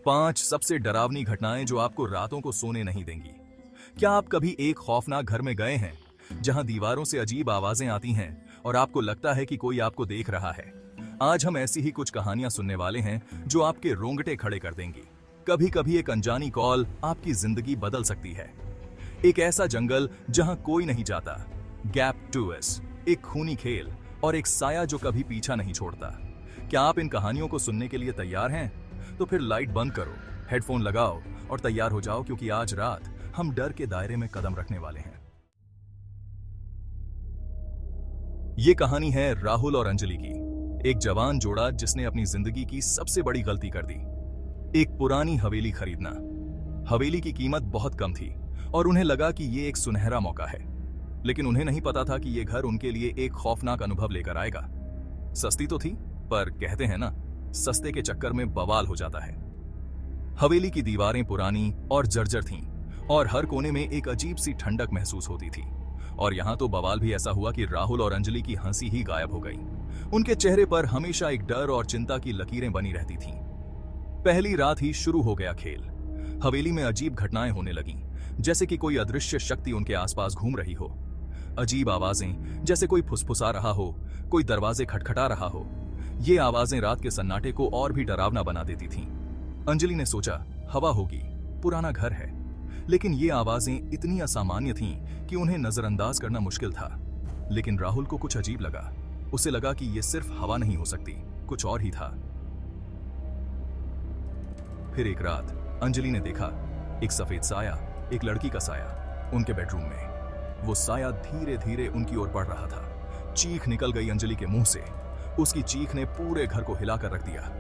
5 सबसे डरावनी घटनाएं जो आपको रातों को सोने नहीं देंगी। क्या आप कभी एक खौफनाक घर में गए हैं जहां दीवारों से अजीब आवाजें आती हैं और आपको लगता है कि कोई आपको देख रहा है? आज हम ऐसी ही कुछ कहानियां सुनने वाले हैं जो आपके रोंगटे खड़े कर देंगी। कभी कभी एक अनजानी कॉल आपकी जिंदगी बदल सकती है। एक ऐसा जंगल जहां कोई नहीं जाता, गैप 2S, एक खूनी खेल और एक साया जो कभी पीछा नहीं छोड़ता। क्या आप इन कहानियों को सुनने के लिए तैयार हैं? तो फिर लाइट बंद करो, हेडफोन लगाओ और तैयार हो जाओ, क्योंकि आज रात हम डर के दायरे में कदम रखने वाले हैं। ये कहानी है राहुल और अंजलि की, एक जवान जोड़ा जिसने अपनी जिंदगी की सबसे बड़ी गलती कर दी, एक पुरानी हवेली खरीदना। हवेली की कीमत बहुत कम थी और उन्हें लगा कि ये एक सुनहरा मौका है, लेकिन उन्हें नहीं पता था कि ये घर उनके लिए एक खौफनाक अनुभव लेकर आएगा। सस्ती तो थी, पर कहते हैं ना, सस्ते के चक्कर में बवाल हो जाता है। हवेली की दीवारें पुरानी और जर्जर थीं और हर कोने में एक अजीब सी ठंडक महसूस होती थी। और यहाँ तो बवाल भी ऐसा हुआ कि राहुल और अंजलि की हंसी ही गायब हो गई। उनके चेहरे पर हमेशा एक डर और चिंता की लकीरें बनी रहती थीं। पहली रात ही शुरू हो गया खेल। हवेली में अजीब घटनाएं होने लगीं, जैसे कि कोई अदृश्य शक्ति उनके आसपास घूम रही हो। अजीब आवाजें, जैसे कोई फुसफुसा रहा हो, कोई दरवाजे खटखटा रहा हो। ये आवाजें रात के सन्नाटे को और भी डरावना बना देती थीं। अंजलि ने सोचा, हवा होगी, पुराना घर है। लेकिन ये आवाजें इतनी असामान्य थीं कि उन्हें नजरअंदाज करना मुश्किल था। लेकिन राहुल को कुछ अजीब लगा। उसे लगा कि ये सिर्फ हवा नहीं हो सकती, कुछ और ही था। फिर एक रात अंजलि ने देखा एक सफेद साया, एक लड़की का साया, उनके बेडरूम में। वो साया धीरे धीरे उनकी ओर बढ़ रहा था। चीख निकल गई अंजलि के मुंह से। उसकी चीख ने पूरे घर को हिलाकर रख दिया।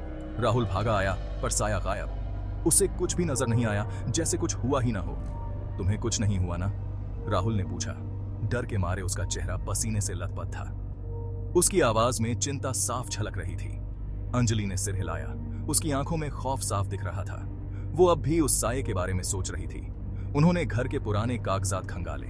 राहुल भागा आया, पर साया गायब। उसे कुछ भी नजर नहीं आया, जैसे कुछ हुआ ही ना हो। तुम्हें कुछ नहीं हुआ ना? राहुल ने पूछा। डर के मारे उसका चेहरा पसीने से लथपथ था। उसकी आवाज में चिंता साफ झलक रही थी। अंजलि ने सिर हिलाया। उसकी आंखों में खौफ साफ दिख रहा था। वो अब भी उस साये के बारे में सोच रही थी। उन्होंने घर के पुराने कागजात खंगाले।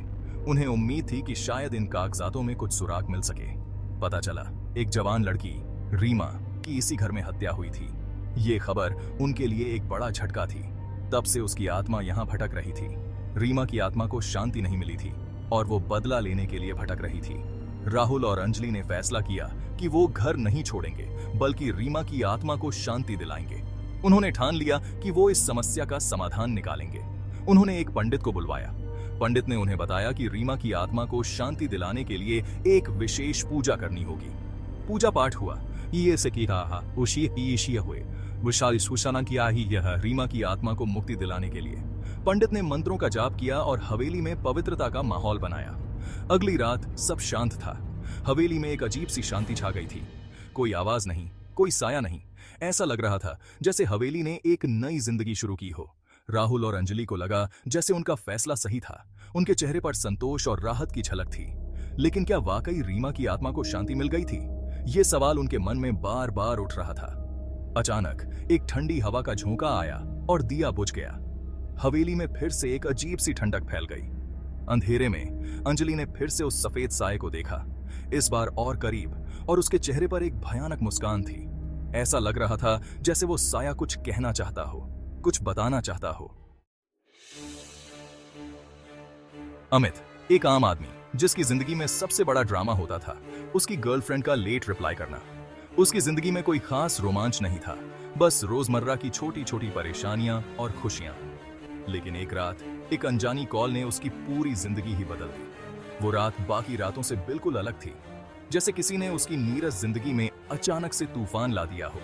उन्हें उम्मीद थी कि शायद इन कागजातों में कुछ सुराग मिल सके। पता चला एक जवान लड़की रीमा की इसी घर में हत्या हुई थी। ये खबर उनके लिए एक बड़ा झटका थी। तब से उसकी आत्मा यहाँ भटक रही थी। रीमा की आत्मा को शांति नहीं मिली थी और वो बदला लेने के लिए भटक रही थी। राहुल और अंजलि ने फैसला किया कि वो घर नहीं छोड़ेंगे, बल्कि रीमा की आत्मा को शांति दिलाएंगे। उन्होंने ठान लिया कि वो इस समस्या का समाधान निकालेंगे। उन्होंने एक पंडित को बुलवाया। पंडित ने उन्हें बताया कि रीमा की आत्मा को शांति दिलाने के लिए एक विशेष पूजा करनी होगी। पूजा पाठ हुआ। ये से की रहा उशी हुए विशाल सूचना किया ही यह रीमा की आत्मा को मुक्ति दिलाने के लिए। पंडित ने मंत्रों का जाप किया और हवेली में पवित्रता का माहौल बनाया। अगली रात सब शांत था। हवेली में एक अजीब सी शांति छा गई थी। कोई आवाज नहीं, कोई साया नहीं। ऐसा लग रहा था जैसे हवेली ने एक नई जिंदगी शुरू की हो। राहुल और अंजलि को लगा जैसे उनका फैसला सही था। उनके चेहरे पर संतोष और राहत की झलक थी। लेकिन क्या वाकई रीमा की आत्मा को शांति मिल गई थी? ये सवाल उनके मन में बार बार उठ रहा था। अचानक एक ठंडी हवा का झोंका आया और दिया बुझ गया। हवेली में फिर से एक अजीब सी ठंडक फैल गई। अंधेरे में अंजलि ने फिर से उस सफेद साये को देखा, इस बार और करीब, और उसके चेहरे पर एक भयानक मुस्कान थी। ऐसा लग रहा था जैसे वो साया कुछ कहना चाहता हो, कुछ बताना चाहता हो। अमित, एक आम आदमी जिसकी जिंदगी में सबसे बड़ा ड्रामा होता था उसकी गर्लफ्रेंड का लेट रिप्लाई करना। उसकी जिंदगी में कोई खास रोमांच नहीं था, बस रोजमर्रा की छोटी छोटी परेशानियां और खुशियां। लेकिन एक रात एक अनजानी कॉल ने उसकी पूरी जिंदगी ही बदल दी। वो रात बाकी रातों से बिल्कुल अलग थी, जैसे किसी ने उसकी नीरस जिंदगी में अचानक से तूफान ला दिया हो।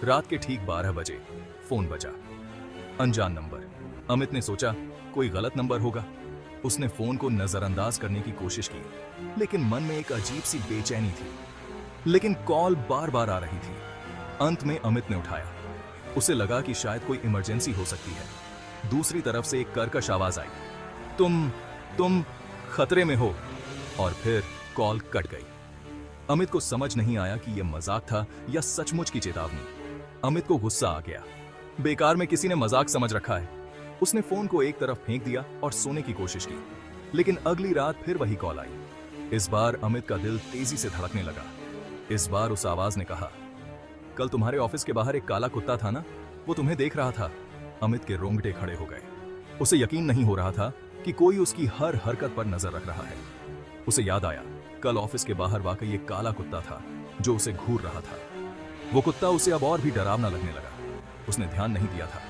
रात के ठीक 12 बजे फोन बजा। अनजान नंबर। अमित ने सोचा कोई गलत नंबर होगा। उसने फोन को नजरअंदाज करने की कोशिश की, लेकिन मन में एक अजीब सी बेचैनी थी। लेकिन कॉल बार बार आ रही थी। अंत में अमित ने उठाया। उसे लगा कि शायद कोई इमरजेंसी हो सकती है। दूसरी तरफ से एक कर्कश आवाज आई, तुम खतरे में हो। और फिर कॉल कट गई। अमित को समझ नहीं आया कि यह मजाक था या सचमुच की चेतावनी। अमित को गुस्सा आ गया। बेकार में किसी ने मजाक समझ रखा है। उसने फोन को एक तरफ फेंक दिया और सोने की कोशिश की। लेकिन अगली रात फिर वही कॉल आई। इस बार अमित का दिल तेजी से धड़कने लगा। इस बार उस आवाज ने कहा, कल तुम्हारे ऑफिस के बाहर एक काला कुत्ता था ना, वो तुम्हें देख रहा था। अमित के रोंगटे खड़े हो गए। उसे यकीन नहीं हो रहा था कि कोई उसकी हर हरकत पर नजर रख रहा है। उसे याद आया, कल ऑफिस के बाहर वाकई एक काला कुत्ता था जो उसे घूर रहा था। वो कुत्ता उसे अब और भी डरावना लगने लगा। उसने ध्यान नहीं दिया था,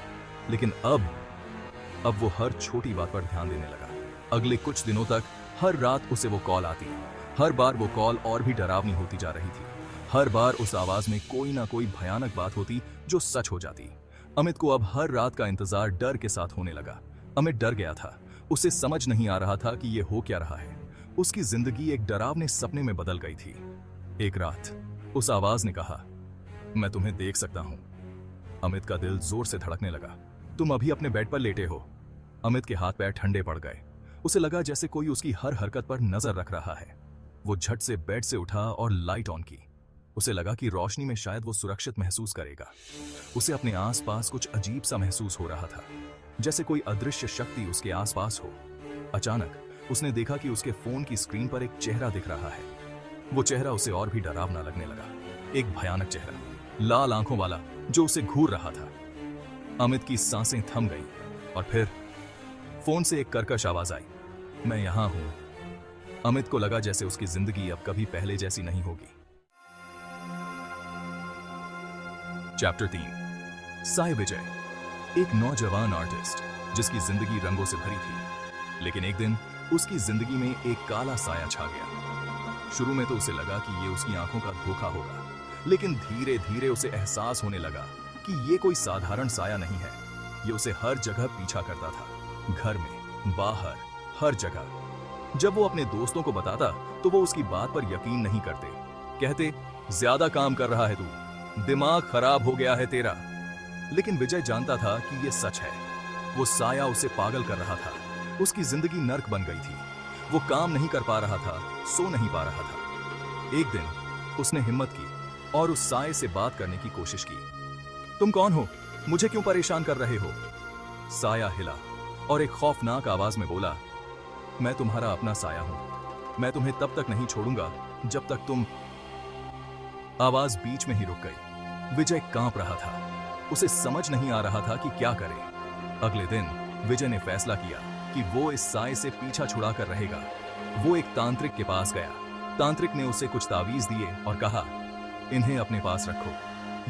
लेकिन अब वो हर छोटी बात पर ध्यान देने लगा। अगले कुछ दिनों तक हर रात उसे वो कॉल आती। हर बार वो कॉल और भी डरावनी होती जा रही थी। हर बार उस आवाज में कोई ना कोई भयानक बात होती जो सच हो जाती। अमित को अब हर रात का इंतजार डर के साथ होने लगा। अमित डर गया था। उसे समझ नहीं आ रहा था कि ये हो क्या रहा है। उसकी जिंदगी एक डरावने सपने में बदल गई थी। एक रात उस आवाज ने कहा, मैं तुम्हें देख सकता हूं। अमित का दिल जोर से धड़कने लगा। तुम अभी अपने बेड पर लेटे हो। अमित के हाथ पैर ठंडे पड़ गए। उसे लगा जैसे कोई उसकी हर हरकत पर नजर रख रहा है। वो झट से बेड से उठा और लाइट ऑन की। उसे लगा कि रोशनी में शायद वो सुरक्षित महसूस करेगा। उसे अपने आसपास कुछ अजीब सा महसूस हो रहा था, जैसे कोई अदृश्य शक्ति उसके आसपास हो। अचानक उसने देखा कि उसके फोन की स्क्रीन पर एक चेहरा दिख रहा है। वो चेहरा उसे और भी डरावना लगने लगा। एक भयानक चेहरा, लाल आंखों वाला, जो उसे घूर रहा था। अमित की सांसें थम गईं और फिर फोन से एक कर्कश आवाज आई, मैं यहां हूं। अमित को लगा जैसे उसकी जिंदगी अब कभी पहले जैसी नहीं होगी। चैप्टर 3। साय विजय एक नौजवान आर्टिस्ट जिसकी जिंदगी रंगों से भरी थी, लेकिन एक दिन उसकी जिंदगी में एक काला साया छा गया। शुरू में तो उसे लगा कि ये उसकी आंखों का धोखा होगा, लेकिन धीरे धीरे उसे एहसास होने लगा कि ये कोई साधारण साया नहीं है। ये उसे हर जगह पीछा करता था, घर में, बाहर, हर जगह। जब वो अपने दोस्तों को बताता तो वो उसकी बात पर यकीन नहीं करते। कहते, ज्यादा काम कर रहा है तू, दिमाग खराब हो गया है तेरा। लेकिन विजय जानता था कि ये सच है। वो साया उसे पागल कर रहा था। उसकी जिंदगी नर्क बन गई थी। वो काम नहीं कर पा रहा था, सो नहीं पा रहा था। एक दिन उसने हिम्मत की और उस साये से बात करने की कोशिश की। तुम कौन हो? मुझे क्यों परेशान कर रहे हो? साया हिला और एक खौफनाक आवाज में बोला, मैं तुम्हारा अपना साया हूं। मैं तुम्हें तब तक नहीं छोड़ूंगा जब तक तुम। आवाज बीच में ही रुक गई। विजय कांप रहा था। उसे समझ नहीं आ रहा था कि क्या करे। अगले दिन विजय ने फैसला किया कि वो इस साये से पीछा छुड़ा कर रहेगा। वो एक तांत्रिक के पास गया। तांत्रिक ने उसे कुछ तावीज दिए और कहा, इन्हें अपने पास रखो,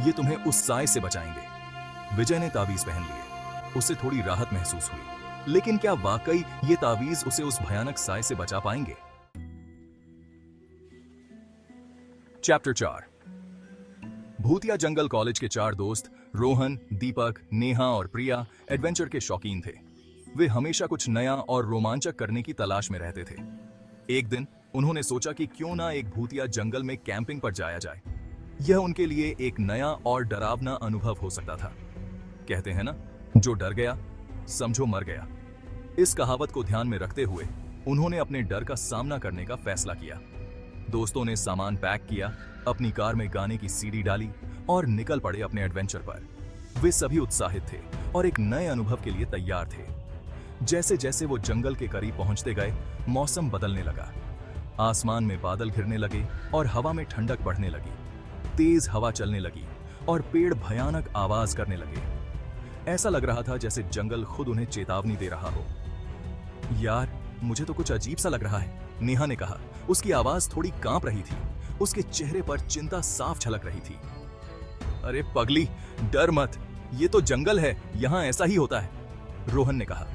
ये तुम्हें उस साये से बचाएंगे। विजय ने तावीज पहन लिए। उसे थोड़ी राहत महसूस हुई, लेकिन क्या वाकई ये तावीज उसे उस भयानक साये से बचा पाएंगे? चैप्टर 4। भूतिया जंगल कॉलेज के 4 दोस्त रोहन, दीपक, नेहा और प्रिया एडवेंचर के शौकीन थे। वे हमेशा कुछ नया और रोमांचक करने की तलाश में रहते थे। एक दिन उन्होंने सोचा कि क्यों ना एक भूतिया जंगल में कैंपिंग पर जाया जाए। यह उनके लिए एक नया और डरावना अनुभव हो सकता था। कहते हैं ना, जो डर गया समझो मर गया। इस कहावत को ध्यान में रखते हुए उन्होंने अपने डर का सामना करने का फैसला किया। दोस्तों ने सामान पैक किया, अपनी कार में गाने की सीडी डाली और निकल पड़े अपने एडवेंचर पर। वे सभी उत्साहित थे और एक नए अनुभव के लिए तैयार थे। जैसे जैसे वो जंगल के करीब पहुंचते गए, मौसम बदलने लगा। आसमान में बादल घिरने लगे और हवा में ठंडक बढ़ने लगी। तेज हवा चलने लगी और पेड़ भयानक आवाज करने लगे। ऐसा लग रहा था जैसे जंगल खुद उन्हें चेतावनी दे रहा हो। यार, मुझे तो कुछ अजीब सा लग रहा है, नेहा ने कहा। उसकी आवाज थोड़ी कांप रही थी। उसके चेहरे पर चिंता साफ झलक रही थी। अरे पगली, डर मत, ये तो जंगल है, यहाँ ऐसा ही होता है, रोहन ने कहा।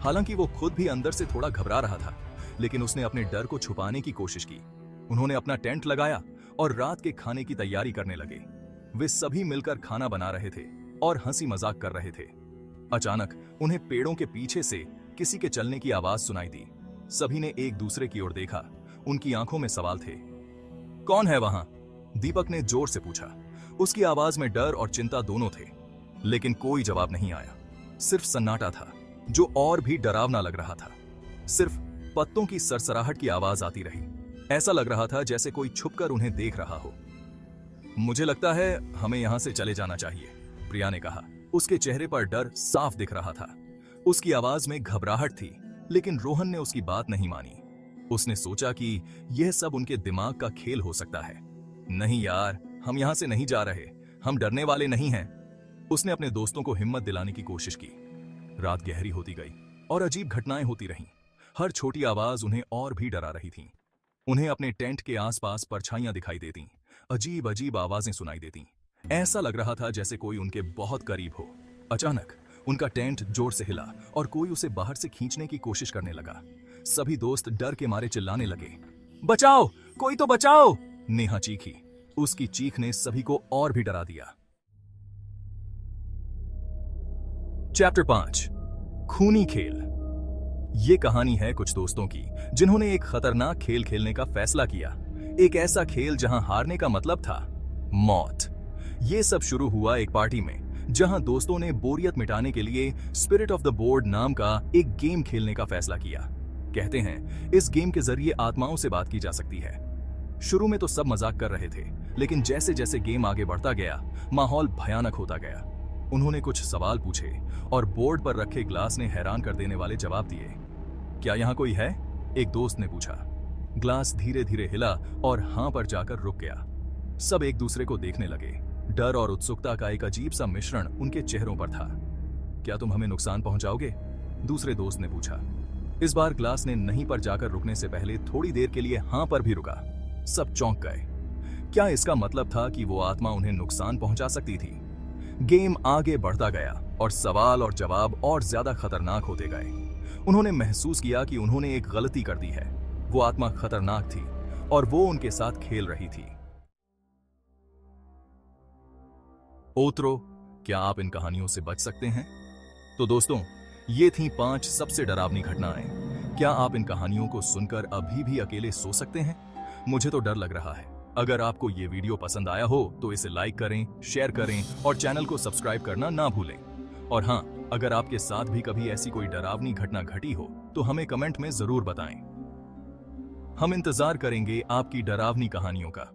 हालांकि वो खुद भी अंदर से थोड़ा घबरा रहा था, लेकिन उसने अपने डर को छुपाने की कोशिश की। उन्होंने अपना टेंट लगाया और रात के खाने की तैयारी करने लगे। वे सभी मिलकर खाना बना रहे थे और हंसी मजाक कर रहे थे। अचानक उन्हें पेड़ों के पीछे से किसी के चलने की आवाज सुनाई दी। सभी ने एक दूसरे की ओर देखा। उनकी आंखों में सवाल थे। कौन है वहां? दीपक ने जोर से पूछा। उसकी आवाज में डर और चिंता दोनों थे, लेकिन कोई जवाब नहीं आया। सिर्फ सन्नाटा था, जो और भी डरावना लग रहा था। सिर्फ पत्तों की सरसराहट की आवाज आती रही। ऐसा लग रहा था जैसे कोई छुपकर उन्हें देख रहा हो। मुझे लगता है हमें यहां से चले जाना चाहिए, प्रिया ने कहा। उसके चेहरे पर डर साफ दिख रहा था। उसकी आवाज में घबराहट थी, लेकिन रोहन ने उसकी बात नहीं मानी। उसने सोचा कि यह सब उनके दिमाग का खेल हो सकता है। नहीं यार, हम यहां से नहीं जा रहे, हम डरने वाले नहीं हैं। उसने अपने दोस्तों को हिम्मत दिलाने की कोशिश की। रात गहरी होती गई और अजीब घटनाएं होती रहीं। हर छोटी आवाज उन्हें और भी डरा रही थी। उन्हें अपने टेंट के आसपास परछाइयां दिखाई देतीं, अजीब अजीब आवाजें सुनाई देतीं। ऐसा लग रहा था जैसे कोई उनके बहुत करीब हो। अचानक उनका टेंट जोर से हिला और कोई उसे बाहर से खींचने की कोशिश करने लगा। सभी दोस्त डर के मारे चिल्लाने लगे, बचाओ, कोई तो बचाओ! नेहा चीखी। उसकी चीख ने सभी को और भी डरा दिया। चैप्टर 5, खूनी खेल। ये कहानी है कुछ दोस्तों की जिन्होंने एक खतरनाक खेल खेलने का फैसला किया। एक ऐसा खेल जहां हारने का मतलब था मौत। ये सब शुरू हुआ एक पार्टी में, जहां दोस्तों ने बोरियत मिटाने के लिए स्पिरिट ऑफ द बोर्ड नाम का एक गेम खेलने का फैसला किया। कहते हैं इस गेम के जरिए आत्माओं से बात की जा सकती है। शुरू में तो सब मजाक कर रहे थे, लेकिन जैसे जैसे गेम आगे बढ़ता गया, माहौल भयानक होता गया। उन्होंने कुछ सवाल पूछे और बोर्ड पर रखे ग्लास ने हैरान कर देने वाले जवाब दिए। क्या यहाँ कोई है? एक दोस्त ने पूछा। ग्लास धीरे धीरे हिला और हां पर जाकर रुक गया। सब एक दूसरे को देखने लगे। डर और उत्सुकता का एक अजीब सा मिश्रण उनके चेहरों पर था। क्या तुम हमें नुकसान पहुंचाओगे? दूसरे दोस्त ने पूछा। इस बार ग्लास ने नहीं पर जाकर रुकने से पहले थोड़ी देर के लिए हां पर भी रुका। सब चौंक गए। क्या इसका मतलब था कि वो आत्मा उन्हें नुकसान पहुंचा सकती थी? गेम आगे बढ़ता गया और सवाल और जवाब और ज्यादा खतरनाक होते गए। उन्होंने महसूस किया कि उन्होंने एक गलती कर दी है। वो आत्मा खतरनाक थी और वो उनके साथ खेल रही थी। ओत्रो, क्या आप इन कहानियों से बच सकते हैं? तो दोस्तों, ये थीं 5 सबसे डरावनी घटनाएं। क्या आप इन कहानियों को सुनकर अभी भी अकेले सो सकते हैं? मुझे तो डर लग रहा है। अगर आपको ये वीडियो पसंद आया हो तो इसे लाइक करें, शेयर करें और चैनल को सब्सक्राइब करना ना भूलें। और हाँ, अगर आपके साथ भी कभी ऐसी कोई डरावनी घटना घटी हो तो हमें कमेंट में जरूर बताएं। हम इंतजार करेंगे आपकी डरावनी कहानियों का।